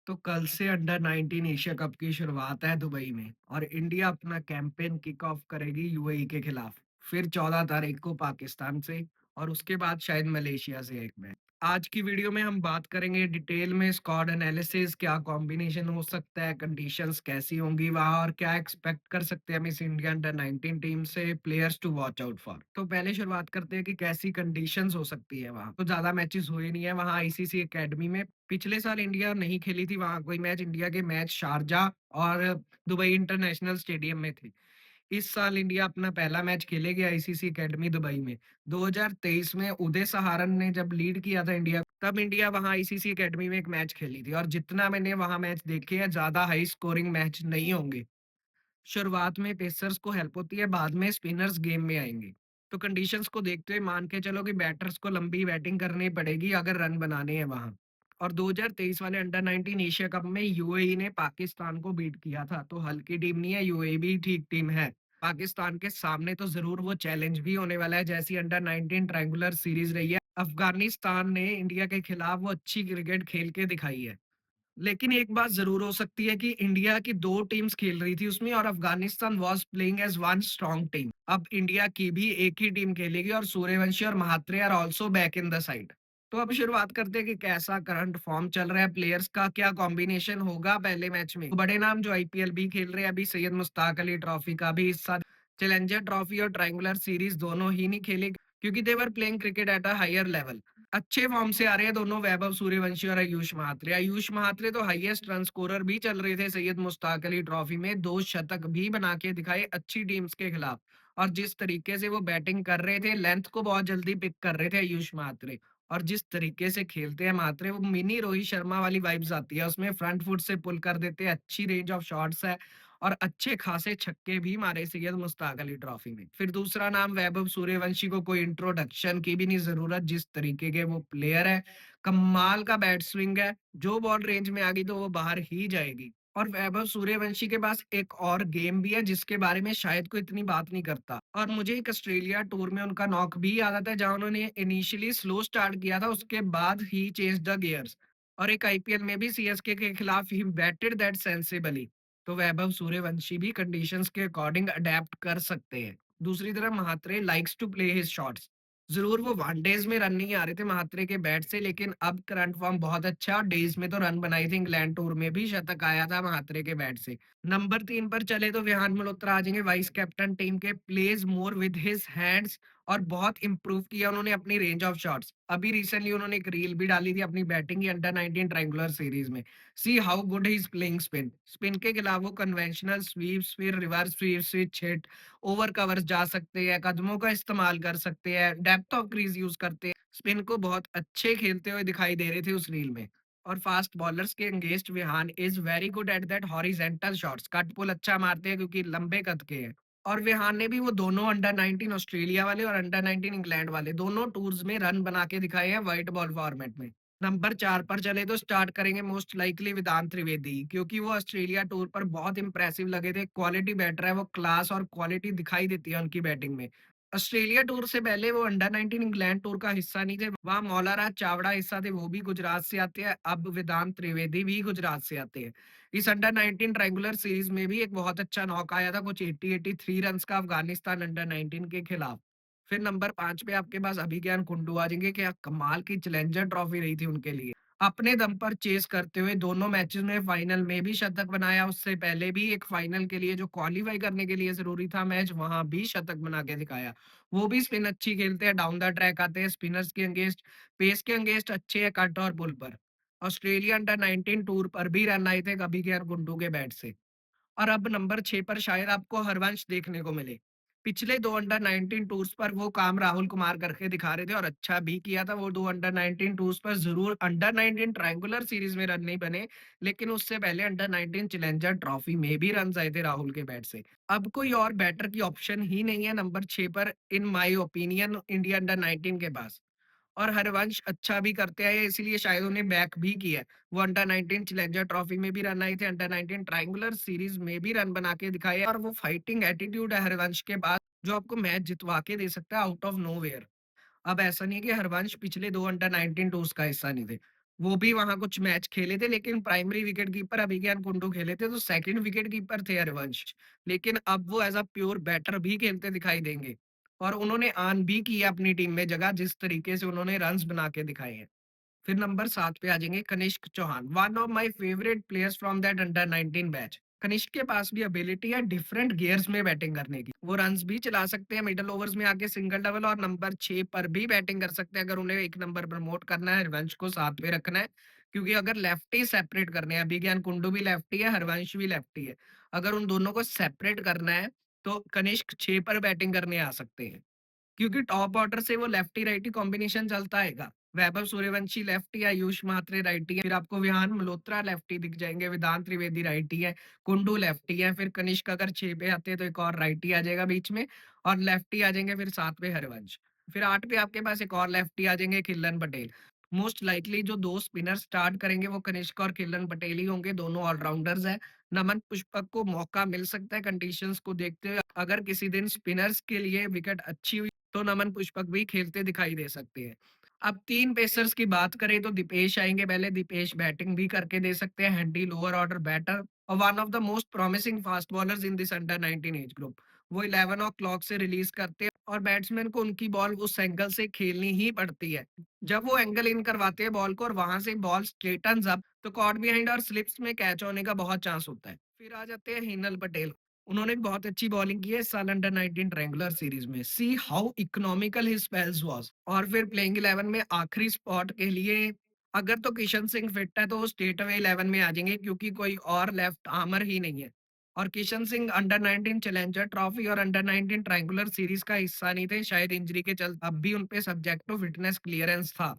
तो कल से अंडर 19 एशिया कप की शुरुआत है दुबई में और इंडिया अपना कैंपेन किक ऑफ करेगी यूएई के खिलाफ। फिर 14 तारीख को पाकिस्तान से और उसके बाद शायद मलेशिया से एक मैच। आज की वीडियो में हम बात करेंगे डिटेल में स्क्वाड एनालिसिस, क्या कॉम्बिनेशन हो सकता है, कंडीशंस कैसी होंगी वहां और क्या एक्सपेक्ट कर सकते हैं हम इस इंडिया अंडर 19 टीम से, players to watch out for. तो पहले शुरुआत करते हैं कि कैसी कंडीशंस हो सकती है। वहां तो ज्यादा मैचेस हुए नहीं है वहां आईसीसी एकेडमी में। पिछले साल इंडिया नहीं खेली थी वहाँ कोई मैच, इंडिया के मैच शारजाह और दुबई इंटरनेशनल स्टेडियम में थे। इस साल इंडिया अपना पहला मैच खेलेगी आईसीसी एकेडमी दुबई में। 2023 में उदय सहारन ने जब लीड किया था इंडिया, तब इंडिया वहाँ आईसीसी एकेडमी में एक मैच खेली थी और जितना मैंने वहाँ मैच देखे हैं, ज्यादा हाई स्कोरिंग मैच नहीं होंगे। शुरुआत में पेसर्स को हेल्प होती है, बाद में स्पिनर्स गेम में आएंगे। तो कंडीशंस को देखते हुए मान के चलो कि बैटर्स को लंबी बैटिंग करनी पड़ेगी अगर रन बनाने हैं वहां। और 2023 वाले अंडर 19 एशिया कप में यूएई ने पाकिस्तान को बीट किया था, तो हल्की टीम नहीं है, यूएई भी ठीक टीम है। पाकिस्तान के सामने तो जरूर वो चैलेंज भी होने वाला है, जैसी अंडर 19 ट्रायंगुलर सीरीज रही है। अफगानिस्तान ने इंडिया के खिलाफ वो अच्छी क्रिकेट खेल के दिखाई है। लेकिन एक बात ज़रूर हो सकती है कि इंडिया की 2 टीम्स खेल रही थी उसमें और Afghanistan was playing as one strong team. अब इंडिया की भी एक ही टीम खेलेगी और सूर्यवंशी और Mhatre are also back in the side. तो अब शुरुआत करते हैं कि कैसा करंट फॉर्म चल रहा है, प्लेयर्स का क्या कॉम्बिनेशन होगा पहले मैच में। तो बड़े नाम जो आईपीएल भी खेल रहे हैं, अभी सैयद मुश्ताक अली ट्रॉफी का भी हिस्सा, चैलेंजर ट्रॉफी और ट्रायंगुलर सीरीज दोनों ही नहीं खेले क्योंकि they were playing cricket at a higher level. अच्छे फॉर्म से आ रहे हैं दोनों, वैभव सूर्यवंशी और आयुष महात्रे। आयुष महात्रे तो हाईएस्ट रन स्कोरर भी चल रहे थे सैयद मुश्ताक अली ट्रॉफी में, 2 शतक भी बना के दिखाए अच्छी टीम्स के खिलाफ। और जिस तरीके से वो बैटिंग कर रहे थे, लेंथ को बहुत जल्दी पिक कर रहे थे आयुष महात्रे। और जिस तरीके से खेलते हैं महात्रे, वो मिनी रोहित शर्मा वाली वाइब्स आती है उसमें, फ्रंट फुट से पुल कर देते हैं, अच्छी रेंज ऑफ शॉट्स है और अच्छे खासे छक्के भी मारे सैयद मुश्ताक अली ट्रॉफी में। फिर दूसरा नाम वैभव सूर्यवंशी को कोई इंट्रोडक्शन की भी नहीं जरूरत, जिस तरीके के वो प्लेयर है, कमाल का बैट स्विंग है, जो बॉल रेंज में आ गई तो वो बाहर ही जाएगी। और वैभव सूर्यवंशी के पास एक और गेम भी है जिसके बारे में शायद कोई इतनी बात नहीं करता, और मुझे एक ऑस्ट्रेलिया टूर में उनका नॉक भी याद आता है जहां उन्होंने इनिशियली स्लो स्टार्ट किया था, उसके बाद ही चेंज द गियर्स। और एक आईपीएल में भी सीएसके के खिलाफ ही बैटेड दैट सेंसिबली। तो वैभव सूर्यवंशी भी कंडीशंस के अकॉर्डिंग अडेप्ट कर सकते हैं। दूसरी तरफ Mhatre likes to play his shots. जरूर वो वनडेज में रन नहीं आ रहे थे महात्रे के बैट से, लेकिन अब करंट फॉर्म बहुत अच्छा है और डेज में तो रन बनाई थी, इंग्लैंड टूर में भी शतक आया था महात्रे के बैट से। नंबर 3 पर चले तो विहान मल्होत्रा आ जाएंगे, वाइस कैप्टन टीम के, plays more with his hands और बहुत इंप्रूव किया उन्होंने अपनी रेंज ऑफ शॉट्स। अभी रिसेंटली उन्होंने एक रील भी डाली थी अपनी बैटिंग की अंडर 19 ट्रायंगुलर सीरीज में। See how good he is playing spin. Spin के खिलाफ वो कन्वेंशनल स्वीप्स, फिर reverse sweep, switch hit, over covers जा सकते हैं, कदमों का इस्तेमाल कर सकते हैं, डेप्थ ऑफ क्रीज यूज करते हैं। स्पिन को बहुत अच्छे खेलते हुए दिखाई दे रहे थे उस रील में। और फास्ट बॉलर्स के against Vihaan is very good at that horizontal shots, cut pull अच्छा मारते हैं क्योंकि लंबे कद के हैं। और विहान ने भी वो दोनों अंडर 19 ऑस्ट्रेलिया वाले और अंडर 19 इंग्लैंड वाले दोनों टूर्स में रन बना के दिखाए हैं व्हाइट बॉल फॉर्मेट में। नंबर 4 पर चले तो स्टार्ट करेंगे मोस्ट लाइकली वेदांत त्रिवेदी, क्योंकि वो ऑस्ट्रेलिया टूर पर बहुत इंप्रेसिव लगे थे, क्वालिटी बैटर है वो, क्लास और क्वालिटी दिखाई देती है उनकी बैटिंग में। ऑस्ट्रेलिया टूर से पहले वो अंडर 19 इंग्लैंड टूर का हिस्सा नहीं थे, वहाँ मौलाराज चावड़ा हिस्सा थे, वो भी गुजरात से आते हैं। अब वेदांत त्रिवेदी भी गुजरात से आते हैं। इस अंडर 19 ट्रायंगुलर सीरीज में भी एक बहुत अच्छा नॉक आया था, कुछ 80-83 रन का, अफगानिस्तान अंडर 19 के खिलाफ। फिर नंबर 5 पे आपके पास अभिज्ञान कुंडू आ जाएंगे, क्या कमाल की चैलेंजर ट्रॉफी रही थी उनके लिए। अपने दम पर चेस करते हुए दोनों मैचेस में, फाइनल में भी शतक बनाया, उससे पहले भी एक फाइनल के लिए जो क्वालीफाई करने के लिए जरूरी था मैच, वहां भी शतक बना के दिखाया। वो भी स्पिन अच्छी खेलते हैं, डाउन द ट्रैक आते हैं, स्पिनर्स के अगेंस्ट, पेस के अगेंस्ट अच्छे है, कट और पुल पर। ऑस्ट्रेलिया अंडर 19 टूर पर भी रन आए थे अभिज्ञान कुंडू के बैट से। और अब नंबर 6 पर शायद आपको हरवंश देखने को मिले। पिछले 2 अंडर 19 टूर्स पर वो काम राहुल कुमार करके दिखा रहे थे और अच्छा भी किया था। वो 2 अंडर 19 टूर्स पर ज़रूर अंडर 19 ट्रायंगुलर सीरीज में रन नहीं बने, लेकिन उससे पहले अंडर 19 चैलेंजर ट्रॉफी में भी रन्स आए थे राहुल के बैट से। अब कोई और बैटर की ऑप्शन ही नहीं है नंबर 6 पर in my opinion India under 19 के पास। और हरवंश अच्छा भी करते आए हैं, इसीलिए शायद उन्हें बैक भी किया है। वो अंडर 19 चैलेंजर ट्रॉफी में भी रन आए थे, अंडर 19 ट्रायंगुलर सीरीज में भी रन बना के दिखाए और वो फाइटिंग एटीट्यूड है हरवंश के पास, जो आपको मैच जितवा के दे सकता है आउट ऑफ नोवेयर। अब ऐसा नहीं है कि हरवंश पिछले 2 अंडर 19 टूर्स का हिस्सा नहीं थे। वो भी वहाँ कुछ मैच खेले थे, लेकिन प्राइमरी विकेट कीपर अभिज्ञान कुंडू खेले थे, तो सेकंड विकेट कीपर थे हरवंश। लेकिन अब वो एज़ अ प्योर बैटर भी खेलते दिखाई देंगे और उन्होंने अर्न भी की है अपनी टीम में जगह, जिस तरीके से उन्होंने रन्स बना के दिखाए हैं। फिर नंबर 7 पे आ जाएँगे Kanishk Chauhan, one of my favourite players from that under 19 batch. Kanishk के पास भी एबिलिटी है डिफरेंट गियर्स में बैटिंग करने की। वो रन्स भी चला सकते हैं मिडल ओवर्स में आके सिंगल डबल, और नंबर 6 पर भी बैटिंग कर सकते हैं अगर उन्हें 1 नंबर प्रमोट करना है, हरवंश को साथ में रखना है। क्योंकि अगर लेफ्टी सेपरेट करने हैं, अभिज्ञान कुंडू भी लेफ्टी है, हरवंश भी लेफ्टी है। अगर उन दोनों को सेपरेट करना है, तो कनिष्क 6 पर बैटिंग करने आ सकते हैं। क्योंकि टॉप ऑर्डर से वो लेफ्टी राइटी कॉम्बिनेशन चलता आएगा। वैभव सूर्यवंशी लेफ्टी है, आयुष म्हात्रे राइटी है, फिर आपको विहान मल्होत्रा लेफ्टी दिख जाएँगे, वेदांत त्रिवेदी राइटी है, कुंडू लेफ्टी है, फिर कनिष्क अगर 6 पे आते हैं तो एक और राइटी आ जाएगा बीच में, और लेफ्टी आ जाएँगे फिर 7 पे हरवंश। फिर 8 पे आपके पास एक और लेफ्टी आ जाएँगे, खिलन पटेल। मोस्ट लाइकली जो 2 स्पिनर स्टार्ट करेंगे वो कनिष्क और खिलन पटेल ही होंगे, दोनों ऑलराउंडर्स हैं। नमन पुष्पक को मौका मिल सकता है कंडीशंस को देखते हुए, अगर किसी दिन स्पिनर्स के लिए विकेट अच्छी हुई तो नमन पुष्पक भी खेलते दिखाई दे सकते हैं। अब 3 पेसर्स की बात करें तो दीपेश आएँगे पहले, दीपेश बैटिंग भी करके दे सकते हैं, हैंडी लोअर ऑर्डर बैटर और one of the most promising fast bowlers in this under 19 age group. वो 11 ओ क्लॉक से रिलीज़ करते हैं और बैट्समैन को उनकी बॉल उस एंगल से खेलनी ही पड़ती है। जब वो एंगल इन करवाते हैं बॉल को और वहाँ से बॉल स्ट्रेटन्स अप, तो कॉट बिहाइंड और स्लिप्स में कैच होने का बहुत चांस होता है। फिर आ जाते हैं हिनल पटेल। उन्होंने भी बहुत अच्छी बॉलिंग की है इस साल अंडर 19 ट्रायंगुलर सीरीज में। See how economical his spells was. और फिर प्लेइंग 11 में आखिरी स्पॉट के लिए अगर तो किशन सिंह फिट है तो वो स्टेट अवे 11 में आ जाएंगे, क्योंकि कोई और लेफ्ट आर्मर ही नहीं है। और Kishan Singh under 19 challenger trophy और अंडर 19 ट्रायंगुलर सीरीज का हिस्सा नहीं थे, शायद इंजरी के चलते अब भी उन पे सब्जेक्ट टू फिटनेस क्लियरेंस था।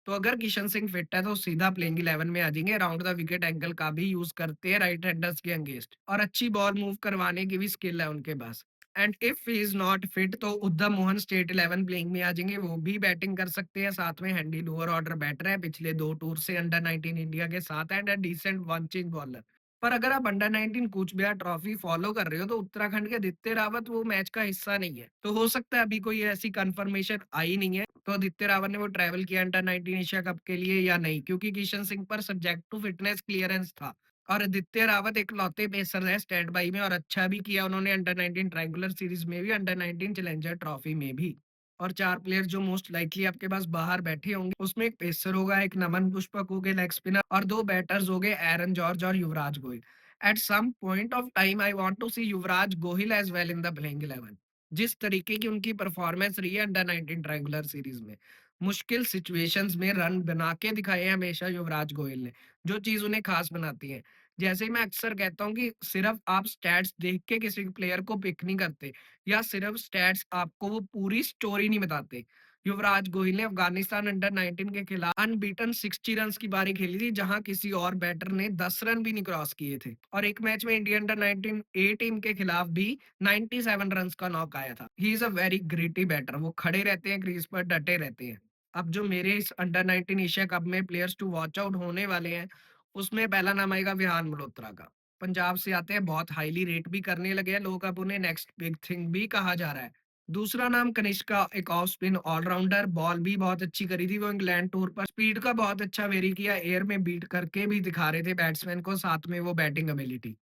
तो अगर किशन सिंह फिट है तो सीधा प्लेइंग 11 में आ जाएंगे। अराउंड द विकेट एंगल का भी यूज करते हैं राइट हैंडर्स के अगेंस्ट, और अच्छी बॉल मूव करवाने की भी स्किल है उनके पास। And if he is not fit तो उद्धम मोहन स्टेट 11 प्लेइंग में आ जाएंगे, वो भी बैटिंग कर सकते हैं। साथ में हैंडी लोअर ऑर्डर बैटर है, पिछले 2 टूर से अंडर 19 इंडिया के साथ and a decent one change bowler. पर अगर आप under 19 Cooch Behar trophy follow कर रहे हो तो उत्तराखंड के आदित्य रावत वो मैच का हिस्सा नहीं है, तो हो सकता है अभी कोई ऐसी कंफर्मेशन आई नहीं है तो आदित्य रावत ने वो ट्रैवल किया अंडर 19 एशिया कप के लिए या नहीं, क्योंकि किशन सिंह पर सब्जेक्ट टू फिटनेस क्लियरेंस था। और आदित्य रावत इकलौते पेसर है स्टैंड बाई में, और अच्छा भी किया उन्होंने अंडर 19 ट्रायंगुलर सीरीज में भी, अंडर 19 चैलेंजर ट्रॉफी में भी। और 4 प्लेयर जो मोस्ट लाइकली आपके पास बाहर बैठे होंगे, उसमें एक पेसर होगा, एक नमन पुष्पक हो गए लेग स्पिनर, और 2 बैटर्स हो गए एरन जॉर्ज और Yuvraj Goyal. At some point of time I want to see Yuvraj Gohil as well in the playing 11। जिस तरीके की उनकी परफॉर्मेंस रही है अंडर 19 ट्रायंगुलर सीरीज में, मुश्किल सिचुएशंस में रन बना के दिखाए हैं हमेशा युवराज गोयल ने, जो चीज उन्हें खास बनाती है। जैसे मैं अक्सर कहता हूँ कि सिर्फ आप स्टैट्स देख के किसी प्लेयर को पिक नहीं करते, या सिर्फ स्टैट्स आपको वो पूरी स्टोरी नहीं बताते। युवराज गोहिल ने अफगानिस्तान अंडर 19 के खिलाफ अनबीटन 60 रन्स की पारी खेली थी, जहां किसी और बैटर ने 10 रन भी नहीं क्रॉस किए थे। और एक मैच में इंडिया अंडर 19 ए टीम के खिलाफ भी 97 रन्स का नॉक आया था। He is a very gritty batter, वो खड़े रहते हैं क्रीज पर, डटे रहते हैं। अब जो मेरे इस अंडर 19 एशिया कप में प्लेयर्स टू वॉच आउट होने वाले हैं, उसमें पहला नाम आएगा विहान मल्होत्रा का। पंजाब से आते हैं, बहुत हाईली रेट भी करने लगे हैं लोग, अब उन्हें नेक्स्ट बिग थिंग भी कहा जा रहा है। दूसरा नाम कनिष्क का, एक ऑफ स्पिन ऑलराउंडर, बॉल भी बहुत अच्छी करी थी वो इंग्लैंड टूर पर, स्पीड का बहुत अच्छा वेरी किया, एयर में बीट करके भी दिखा रहे थे बैट्समैन को, साथ में वो बैटिंग एबिलिटी।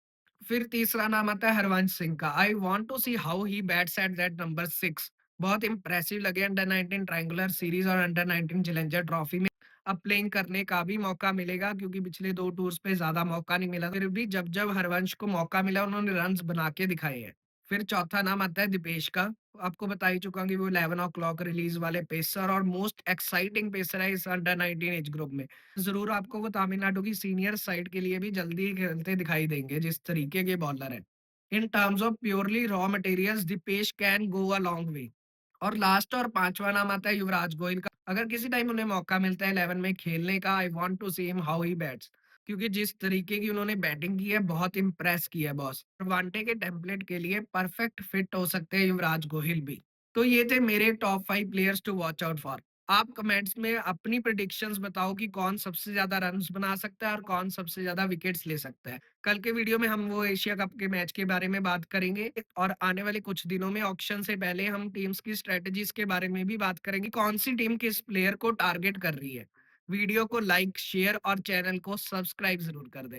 फिर तीसरा नाम आता है हरवंश सिंह का। I want to see how he bats at that number 6। बहुत इंप्रेसिव लगे अंडर 19 ट्रायंगुलर सीरीज और अंडर 19 चैलेंजर ट्रॉफी में। अब प्लेइंग करने का भी मौका मिलेगा, क्योंकि पिछले 2 टूर्स पे ज्यादा मौका नहीं मिला, फिर भी जब जब हरवंश को मौका मिला उन्होंने रन्स बना के दिखाए हैं। फिर चौथा नाम आता है दीपेश का। आपको बता ही चुका हूँ कि वो 11 ओ क्लॉक रिलीज वाले पेसर और मोस्ट एक्साइटिंग पेसर है इस अंडर 19 एज ग्रुप में। ज़रूर आपको वो तमिलनाडु की सीनियर साइड के लिए भी जल्दी ही खेलते दिखाई देंगे, जिस तरीके के बॉलर हैं। In terms of purely raw materials, Deepesh can go a long way. और लास्ट और 5वां नाम आता है युवराज गोयल का। अगर किसी टाइम उन्हें मौका मिलता है 11 में खेलने का, I want to see him how he bats. क्योंकि जिस तरीके की उन्होंने बैटिंग की है, बहुत इंप्रेस किया है बॉस। वांटे के टेम्पलेट के लिए परफेक्ट फिट हो सकते हैं युवराज गोहिल भी। तो ये थे मेरे top 5 players to watch out for. आप कमेंट्स में अपनी प्रेडिक्शंस बताओ कि कौन सबसे ज्यादा रन्स बना सकता है और कौन सबसे ज्यादा विकेट्स ले सकता है। कल के वीडियो में हम वो एशिया कप के मैच के बारे में बात करेंगे, और आने वाले कुछ दिनों में ऑक्शन से पहले हम टीम्स की स्ट्रेटजीज के बारे में भी बात करेंगे, कौन सी टीम किस प्लेयर को टारगेट कर रही है। वीडियो को लाइक, शेयर और चैनल को सब्सक्राइब ज़रूर कर दें।